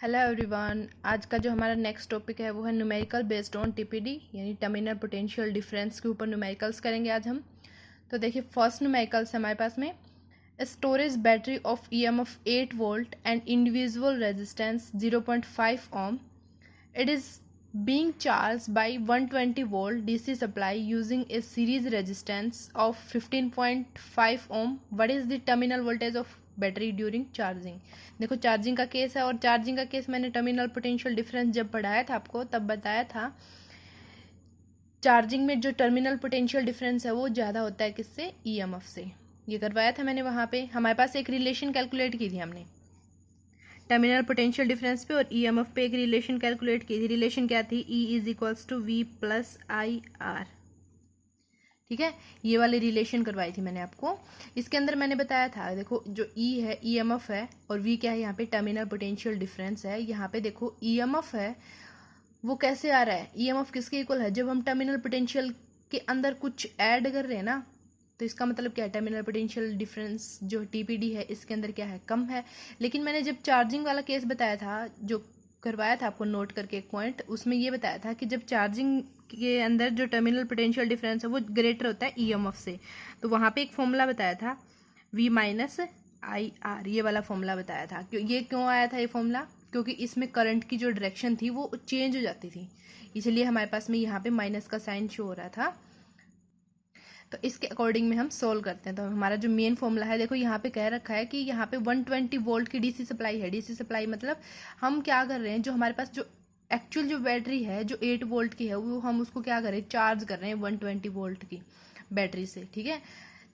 Hello everyone. आज का जो हमारा नेक्स्ट टॉपिक है वो है न्यूमेरिकल बेस्ड ऑन टीपीडी यानी टर्मिनल पोटेंशियल डिफरेंस के ऊपर न्यूमेरिकल्स करेंगे आज हम। तो देखिए फर्स्ट न्यूमेरिकल्स है हमारे पास में storage battery of EMF 8 volt and individual resistance 0.5 ohm. It is being charged by 120 volt DC supply using a series resistance of 15.5 ohm. What is the terminal voltage of battery during charging. देखो charging का case है और charging का case मैंने terminal potential difference जब पढ़ाया था आपको तब बताया था चार्जिंग में जो टर्मिनल पोटेंशियल डिफरेंस है वो ज़्यादा होता है किससे, ईएमएफ से। ये करवाया था मैंने वहाँ पे। हमारे पास एक रिलेशन कैलकुलेट की थी हमने टर्मिनल पोटेंशियल डिफरेंस पे और ईएमएफ पे एक रिलेशन कैलकुलेट की थी। रिलेशन क्या थी, E is equals to V plus I R. ठीक है, ये वाली रिलेशन करवाई थी मैंने आपको। इसके अंदर मैंने बताया था देखो जो E है ईएमएफ है और V क्या है यहाँ पे टर्मिनल पोटेंशियल डिफरेंस है। यहाँ पे देखो ईएमएफ है वो कैसे आ रहा है, ईएमएफ किसके इक्वल है, जब हम टर्मिनल पोटेंशियल के अंदर कुछ ऐड कर रहे हैं ना, तो इसका मतलब क्या है, टर्मिनल पोटेंशियल डिफरेंस जो टीपीडी है इसके अंदर क्या है, कम है। लेकिन मैंने जब चार्जिंग वाला केस बताया था, जो करवाया था आपको नोट करके एक पॉइंट, उसमें ये बताया था कि जब चार्जिंग के अंदर जो टर्मिनल पोटेंशियल डिफरेंस है वो ग्रेटर होता है ईएमएफ से, तो वहाँ पे एक फॉर्मूला बताया था V माइनस आई आर, ये वाला फॉर्मूला बताया था। ये क्यों आया था ये फॉर्मूला, क्योंकि इसमें करंट की जो डायरेक्शन थी वो चेंज हो जाती थी, इसलिए हमारे पास में यहाँ पे माइनस का साइन शो हो रहा था। तो इसके अकॉर्डिंग में हम सोल्व करते हैं। तो हमारा जो मेन फॉर्मूला है देखो यहाँ पे कह रखा है कि यहाँ पे 120 वोल्ट की डीसी सप्लाई है। डीसी सप्लाई मतलब हम क्या कर रहे हैं, जो हमारे पास जो एक्चुअल जो बैटरी है जो 8 वोल्ट की है वो हम उसको क्या कर रहे हैं, चार्ज कर रहे हैं 120 वोल्ट की बैटरी से। ठीक है,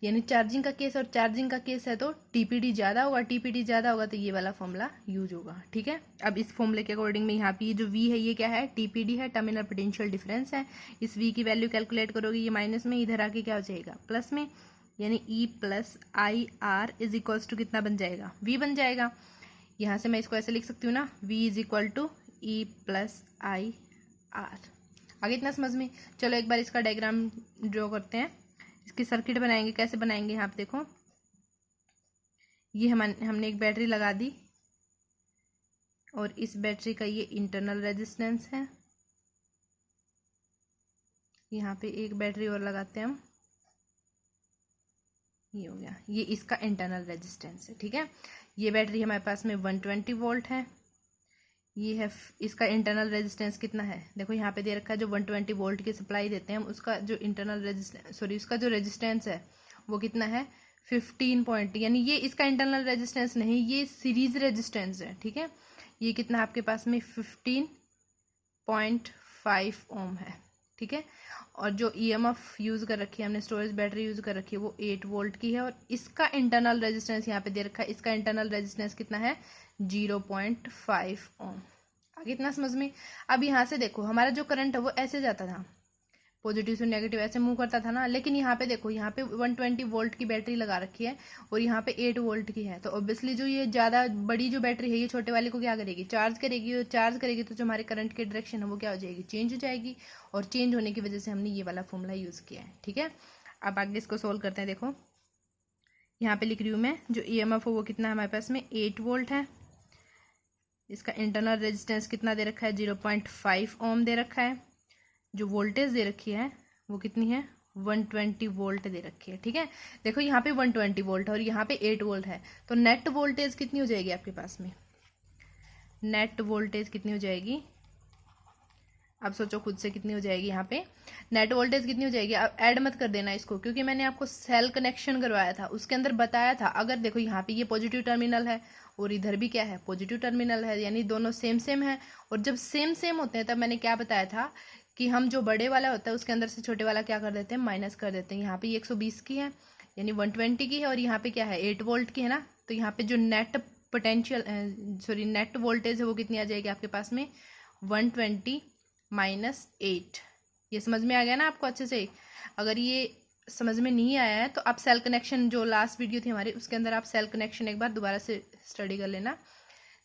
यानी चार्जिंग का केस और चार्जिंग का केस है तो टीपीडी ज़्यादा होगा, टीपीडी ज़्यादा होगा तो ये वाला फॉर्मूला यूज होगा। ठीक है, अब इस फॉर्मूले के अकॉर्डिंग में यहाँ पे ये जो V है ये क्या है, टीपीडी है, टर्मिनल पोटेंशियल डिफरेंस है। इस V की वैल्यू कैलकुलेट करोगे ये माइनस में, इधर आके क्या हो जाएगा प्लस में, यानी E plus I R is equals to कितना बन जाएगा, V बन जाएगा। यहाँ से मैं इसको ऐसे लिख सकती हूँ ना, V is equal to E plus I R. आगे इतना समझ में। चलो एक बार इसका डायग्राम ड्रॉ करते हैं, इसकी सर्किट बनाएंगे। कैसे बनाएंगे, यहाँ पे देखो ये हमने एक बैटरी लगा दी और इस बैटरी का ये इंटरनल रेजिस्टेंस है। यहाँ पे एक बैटरी और लगाते हैं हम, ये हो गया, ये इसका इंटरनल रेजिस्टेंस है। ठीक है, ये बैटरी हमारे पास में 120 वोल्ट है, ये है इसका इंटरनल रेजिस्टेंस कितना है, देखो यहाँ पे दे रखा है जो 120 वोल्ट की सप्लाई देते हैं हम, उसका जो इंटरनल रेजिस्टेंस उसका जो रेजिस्टेंस है वो कितना है 15 पॉइंट, यानी ये इसका इंटरनल रेजिस्टेंस नहीं, ये सीरीज रेजिस्टेंस है। ठीक है, ये कितना है आपके पास में 15.5 ओम है। ठीक है, और जो ईएमएफ यूज कर रखी है हमने, स्टोरेज बैटरी यूज कर रखी है वो 8 वोल्ट की है और इसका इंटरनल रेजिस्टेंस यहाँ पे दे रखा है, इसका इंटरनल रेजिस्टेंस कितना है 0.5 ओम। आगे इतना समझ में। अब यहाँ से देखो हमारा जो करंट है वो ऐसे जाता था, पॉजिटिव से नेगेटिव ऐसे मूव करता था ना, लेकिन यहाँ पे देखो यहाँ पे 120 वोल्ट की बैटरी लगा रखी है और यहाँ पे 8 वोल्ट की है, तो ऑब्वियसली जो ये ज़्यादा बड़ी जो बैटरी है ये छोटे वाले को क्या करेगी, चार्ज करेगी, और चार्ज करेगी तो जो हमारे करंट की डायरेक्शन है वो क्या हो जाएगी, चेंज हो जाएगी, और चेंज होने की वजह से हमने ये वाला फॉर्मूला यूज़ किया है। ठीक है, अब आगे इसको सोल्व करते हैं। देखो यहाँ पे लिख रही हूँ मैं, जो ईएमएफ हो वो कितना है हमारे पास में 8 वोल्ट है, इसका इंटरनल रेजिस्टेंस कितना दे रखा है 0.5 ओम दे रखा है, जो वोल्टेज दे रखी है वो कितनी है 120 वोल्ट दे रखी है। ठीक है, देखो यहाँ पे 120 वोल्ट है और यहाँ पे 8 वोल्ट है, तो नेट वोल्टेज कितनी हो जाएगी आपके पास में, नेट वोल्टेज कितनी हो जाएगी, अब सोचो खुद से कितनी हो जाएगी, यहाँ पे नेट वोल्टेज कितनी हो जाएगी। अब ऐड मत कर देना इसको, क्योंकि मैंने आपको सेल कनेक्शन करवाया था, उसके अंदर बताया था अगर देखो यहाँ पे ये पॉजिटिव टर्मिनल है और इधर भी क्या है पॉजिटिव टर्मिनल है, यानी दोनों सेम सेम है, और जब सेम सेम होते हैं तब मैंने क्या बताया था कि हम जो बड़े वाला होता है उसके अंदर से छोटे वाला क्या कर देते हैं, माइनस कर देते हैं। यहाँ पे 120 की है यानी 120 की है और यहाँ पे क्या है 8 वोल्ट की है ना, तो यहाँ पे जो नेट पोटेंशियल नेट वोल्टेज है वो कितनी आ जाएगी आपके पास में 120 माइनस 8। ये समझ में आ गया ना आपको अच्छे से। अगर ये समझ में नहीं आया है तो आप सेल कनेक्शन जो लास्ट वीडियो थी हमारी उसके अंदर आप सेल कनेक्शन एक बार दोबारा से स्टडी कर लेना,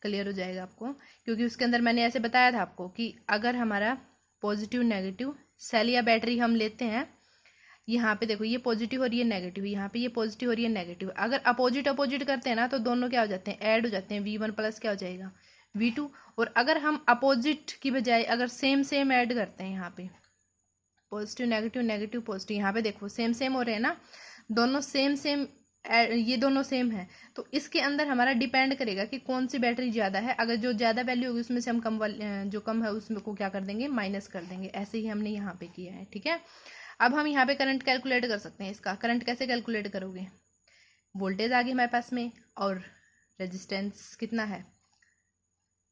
क्लियर हो जाएगा आपको, क्योंकि उसके अंदर मैंने ऐसे बताया था आपको कि अगर हमारा पॉजिटिव नेगेटिव सेल या बैटरी हम लेते हैं, यहाँ पे देखो ये पॉजिटिव और ये नेगेटिव, यहाँ पे ये पॉजिटिव और ये नेगेटिव, अगर अपोजिट अपोजिट करते हैं ना तो दोनों क्या हो जाते हैं, ऐड हो जाते हैं, V1 प्लस क्या हो जाएगा V2। और अगर हम अपोजिट की बजाय अगर सेम ऐड करते हैं यहाँ पे, पॉजिटिव नेगेटिव नेगेटिव पॉजिटिव, यहाँ पे देखो सेम हो रहे हैं ना, दोनों सेम ये दोनों सेम है, तो इसके अंदर हमारा डिपेंड करेगा कि कौन सी बैटरी ज़्यादा है। अगर जो ज़्यादा वैल्यू होगी उसमें से हम कम वाली, जो कम है उसमें को क्या कर देंगे, माइनस कर देंगे। ऐसे ही हमने यहाँ पे किया है, ठीक है। अब हम यहाँ पे करंट कैलकुलेट कर सकते हैं। इसका करंट कैसे कैलकुलेट करोगे, वोल्टेज आ गई हमारे पास में और रेजिस्टेंस कितना है,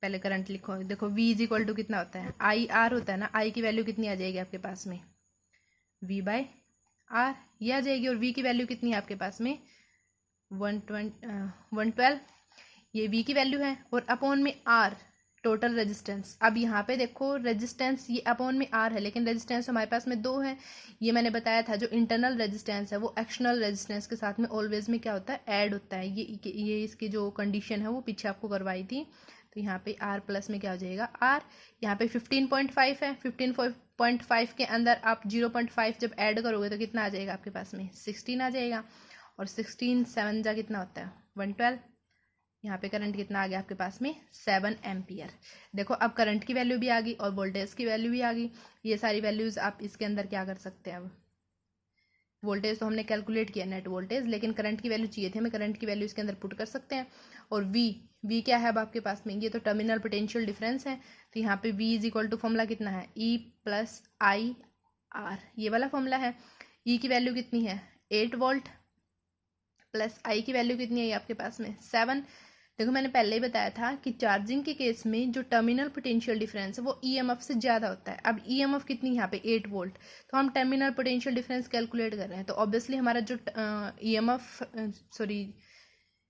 पहले करंट लिखो। देखो V इज इक्वल टू कितना होता है, IR होता है ना, I की वैल्यू कितनी आ जाएगी आपके पास में, V/R ये आ जाएगी। और V की वैल्यू कितनी है आपके पास में, 112, ये V की वैल्यू है। और अपॉन में R टोटल रेजिस्टेंस। अब यहाँ पे देखो रेजिस्टेंस ये अपॉन में R है, लेकिन रेजिस्टेंस हमारे पास में 2 है। ये मैंने बताया था, जो इंटरनल रेजिस्टेंस है वो एक्सटर्नल रेजिस्टेंस के साथ में ऑलवेज में क्या होता है, ऐड होता है। ये इसकी जो कंडीशन है वो पीछे आपको करवाई थी। तो यहाँ पे R प्लस में क्या हो जाएगा, R। यहाँ पे 15.5 है, 15.5 के अंदर आप 0.5 जब ऐड करोगे तो कितना आ जाएगा आपके पास में, 16 आ जाएगा। और 16 7 जा कितना होता है, 112। यहाँ पे करंट कितना आ गया आपके पास में, 7 एम्पियर। देखो अब करंट की वैल्यू भी आ गई और वोल्टेज की वैल्यू भी आ गई। ये सारी वैल्यूज आप इसके अंदर क्या कर सकते हैं, अब वोल्टेज तो हमने कैलकुलेट किया नेट वोल्टेज, लेकिन करंट की वैल्यू चाहिए थी हमें, करंट की वैल्यू इसके अंदर पुट कर सकते हैं। और V क्या है अब आपके पास में, ये तो टर्मिनल पोटेंशियल डिफरेंस है। तो यहाँ पे V is equal to formula कितना है, E+IR, ये वाला फॉर्मूला है। E की वैल्यू कितनी है, 8 वोल्ट, प्लस I की वैल्यू कितनी है आपके पास में, 7। देखो मैंने पहले ही बताया था कि चार्जिंग के केस में जो टर्मिनल पोटेंशियल डिफरेंस है वो EMF से ज़्यादा होता है। अब EMF कितनी यहाँ पे 8 वोल्ट, तो हम टर्मिनल पोटेंशियल डिफरेंस कैलकुलेट कर रहे हैं, तो ऑब्वियसली हमारा जो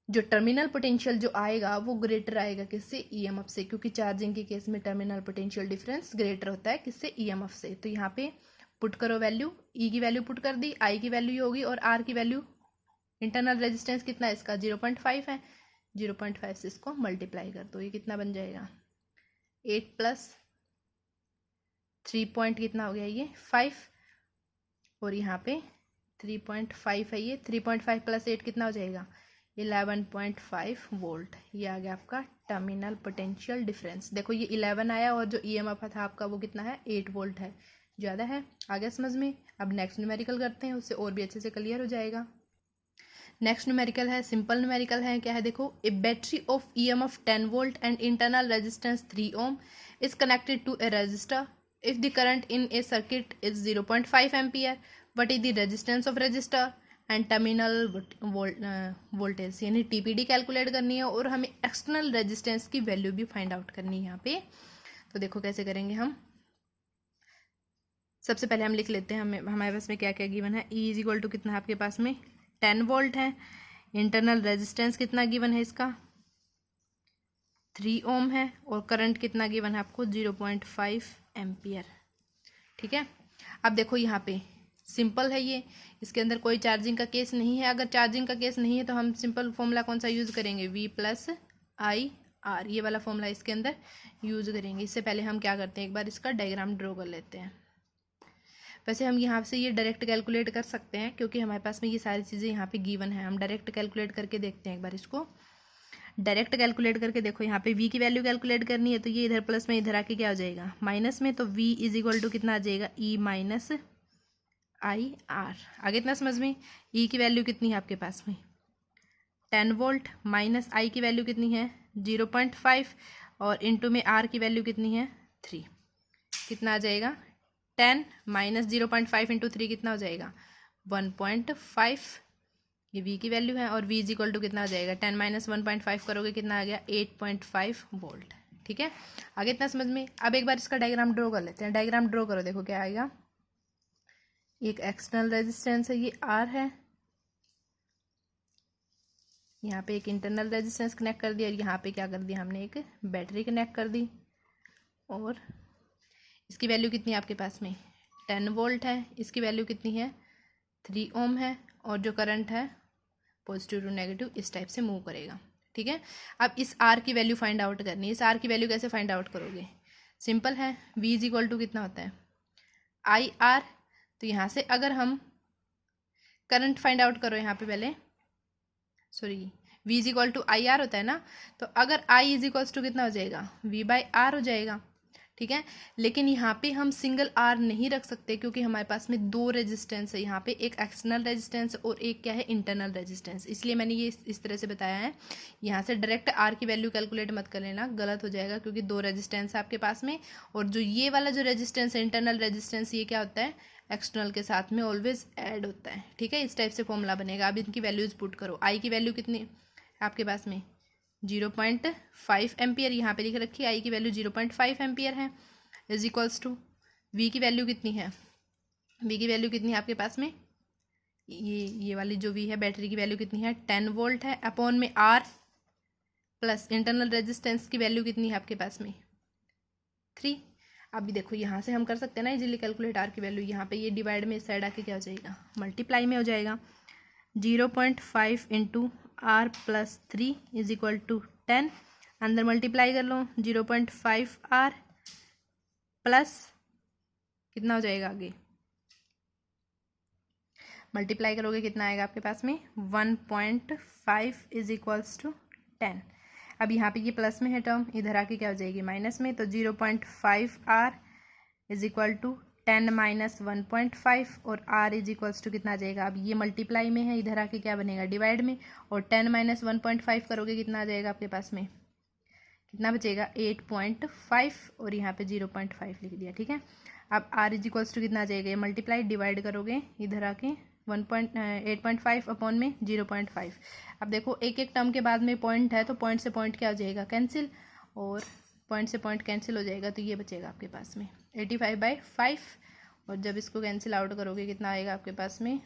जो टर्मिनल पोटेंशियल जो आएगा वो ग्रेटर आएगा किससे, EMF से, क्योंकि चार्जिंग के केस में टर्मिनल पोटेंशियल डिफरेंस ग्रेटर होता है किससे, EMF से। तो यहाँ पे पुट करो वैल्यू, E की वैल्यू पुट कर दी, I की वैल्यू ये होगी और R की वैल्यू, इंटरनल रेजिस्टेंस कितना है इसका, 0.5 है, 0.5 से इसको मल्टीप्लाई कर दो, ये कितना बन जाएगा, 8 प्लस 3 पॉइंट कितना हो गया ये 5, और यहाँ पे 3.5 है, ये 3.5 प्लस 8 कितना हो जाएगा, 11.5 वोल्ट। ये आ गया आपका टर्मिनल पोटेंशियल डिफरेंस। देखो ये 11 आया और जो EMF था आपका वो कितना है, 8 वोल्ट है, ज़्यादा है। आ गया समझ में। अब नेक्स्ट न्यूमेरिकल करते हैं, उससे और भी अच्छे से क्लियर हो जाएगा। नेक्स्ट न्यूमेरिकल है, सिंपल न्यूमेरिकल है, क्या है देखो, a battery of EMF 10 volt and internal resistance 3 ohm is connected to a resistor. If the current in a circuit is 0.5 ampere, what is the resistance of resistor and terminal voltage, यानी TPD calculate करनी है और हमें external resistance की value भी find out करनी है यहाँ पे। तो देखो कैसे करेंगे हम। सबसे पहले हम लिख लेते हैं हमारे पास में क्या क्या गिवन है। E इज इक्वल टू कितना है आपके पास में, 10 वोल्ट है। इंटरनल रेजिस्टेंस कितना गिवन है इसका, 3 ओम है। और करंट कितना गिवन है आपको, 0.5 एम्पियर। ठीक है। अब देखो यहाँ पे सिंपल है ये, इसके अंदर कोई चार्जिंग का केस नहीं है। अगर चार्जिंग का केस नहीं है तो हम सिंपल फॉर्मूला कौन सा यूज़ करेंगे, V+IR, ये वाला फॉर्मूला इसके अंदर यूज़ करेंगे। इससे पहले हम क्या करते हैं, एक बार इसका डायग्राम ड्रॉ कर लेते हैं। वैसे हम यहाँ से ये डायरेक्ट कैलकुलेट कर सकते हैं क्योंकि हमारे पास में ये सारी चीज़ें यहाँ पे गिवन है। हम डायरेक्ट कैलकुलेट करके देखते हैं एक बार इसको। डायरेक्ट कैलकुलेट करके देखो, यहाँ पे V की वैल्यू कैलकुलेट करनी है तो ये इधर प्लस में इधर आके क्या हो जाएगा, माइनस में। तो V इज इक्वल टू कितना आ जाएगा, E-IR। आगे इतना समझ में। E की वैल्यू कितनी है आपके पास में, 10 वोल्ट, माइनस I की वैल्यू कितनी है, 0.5, और इंटू में R की वैल्यू कितनी है, 3। कितना आ जाएगा, 10 माइनस 0.5 इंटू 3 कितना हो जाएगा, 1.5। ये V की वैल्यू है। और V इज इक्वल टू कितना आ जाएगा, 10 माइनस 1.5 करोगे कितना आ गया, 8.5 वोल्ट। ठीक है। आगे इतना समझ में। अब एक बार इसका डायग्राम ड्रॉ कर लेते हैं। डायग्राम ड्रॉ करो, देखो क्या आएगा। एक एक्सटर्नल रेजिस्टेंस है, ये R है। यहाँ पे एक इंटरनल रेजिस्टेंस कनेक्ट कर दिया और यहाँ पे क्या कर दिया हमने, एक बैटरी कनेक्ट कर दी। और इसकी वैल्यू कितनी है आपके पास में, 10 वोल्ट है। इसकी वैल्यू कितनी है, 3 ओम है। और जो करंट है पॉजिटिव टू नेगेटिव इस टाइप से मूव करेगा। ठीक है। अब इस R की वैल्यू फाइंड आउट करनी है। इस R की वैल्यू कैसे फाइंड आउट करोगे, सिंपल है। V इज इक्वल टू कितना होता है, IR। तो यहाँ से अगर हम करंट फाइंड आउट करो, यहाँ पे पहले sorry V is equal to I R होता है ना, तो अगर I इज इक्वल्स टू कितना हो जाएगा, V बाई आर हो जाएगा, ठीक है। लेकिन यहाँ पे हम सिंगल R नहीं रख सकते क्योंकि हमारे पास में दो रेजिस्टेंस है यहाँ पे, एक एक्सटर्नल रेजिस्टेंस और एक क्या है, इंटरनल रेजिस्टेंस। इसलिए मैंने ये इस तरह से बताया है। यहाँ से डायरेक्ट R की वैल्यू कैलकुलेट मत कर लेना, गलत हो जाएगा, क्योंकि दो रेजिस्टेंस है आपके पास में। और जो ये वाला जो रेजिस्टेंस है इंटरनल रेजिस्टेंस, ये क्या होता है, एक्सटर्नल के साथ में ऑलवेज ऐड होता है, ठीक है। इस टाइप से फॉर्मूला बनेगा। अब इनकी वैल्यूज पुट करो। I की वैल्यू कितनी आपके पास में 0.5 एम्पियर, यहाँ पे लिख रखी है I की वैल्यू 0.5 एम्पियर है, इज इक्वल्स टू V की वैल्यू कितनी है, V की वैल्यू कितनी है आपके पास में, ये वाली जो V है बैटरी की वैल्यू कितनी है, 10 वोल्ट है, अपॉन में R प्लस इंटरनल रेजिस्टेंस की वैल्यू कितनी है आपके पास में 3। अभी देखो यहाँ से हम कर सकते हैं ना इजीली कैलकुलेट R की वैल्यू। यहाँ पे ये डिवाइड में इस साइड आके क्या हो जाएगा, मल्टीप्लाई में हो जाएगा। 0.5 into R plus 3 is equal to 10, अंदर मल्टीप्लाई कर लो, 0.5 R प्लस कितना हो जाएगा, आगे मल्टीप्लाई करोगे कितना आएगा आपके पास में 1.5 इज इक्वल्स टू 10। अब यहाँ पे ये प्लस में है टर्म, इधर आके क्या हो जाएगी माइनस में, तो 0.5 R is equal to 10 minus 1.5 और R इज इक्वल्स टू कितना आ जाएगा, अब ये मल्टीप्लाई में है, इधर आके क्या बनेगा डिवाइड में, और 10 माइनस 1.5 करोगे कितना आ जाएगा आपके पास में, कितना बचेगा 8.5 और यहाँ पे 0.5 लिख दिया, ठीक है। अब R इज इक्वल्स टू कितना आ जाएगा, ये मल्टीप्लाई डिवाइड करोगे इधर आके 8.5 अपॉन में 0.5। अब देखो एक एक टर्म के बाद में पॉइंट है, तो पॉइंट से पॉइंट क्या हो जाएगा कैंसिल, और पॉइंट से पॉइंट कैंसिल हो जाएगा, तो ये बचेगा आपके पास में 85/5। और जब इसको कैंसिल आउट करोगे कितना आएगा आपके पास में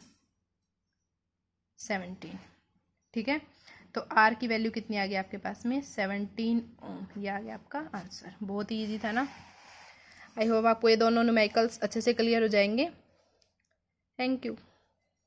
17, ठीक है। तो R की वैल्यू कितनी आ गई आपके पास में 17 ओम, ये आ गया आपका आंसर। बहुत ही ईजी था ना। आई होप आपको ये दोनों न्यूमेरिकल्स अच्छे से क्लियर हो जाएंगे। Thank you.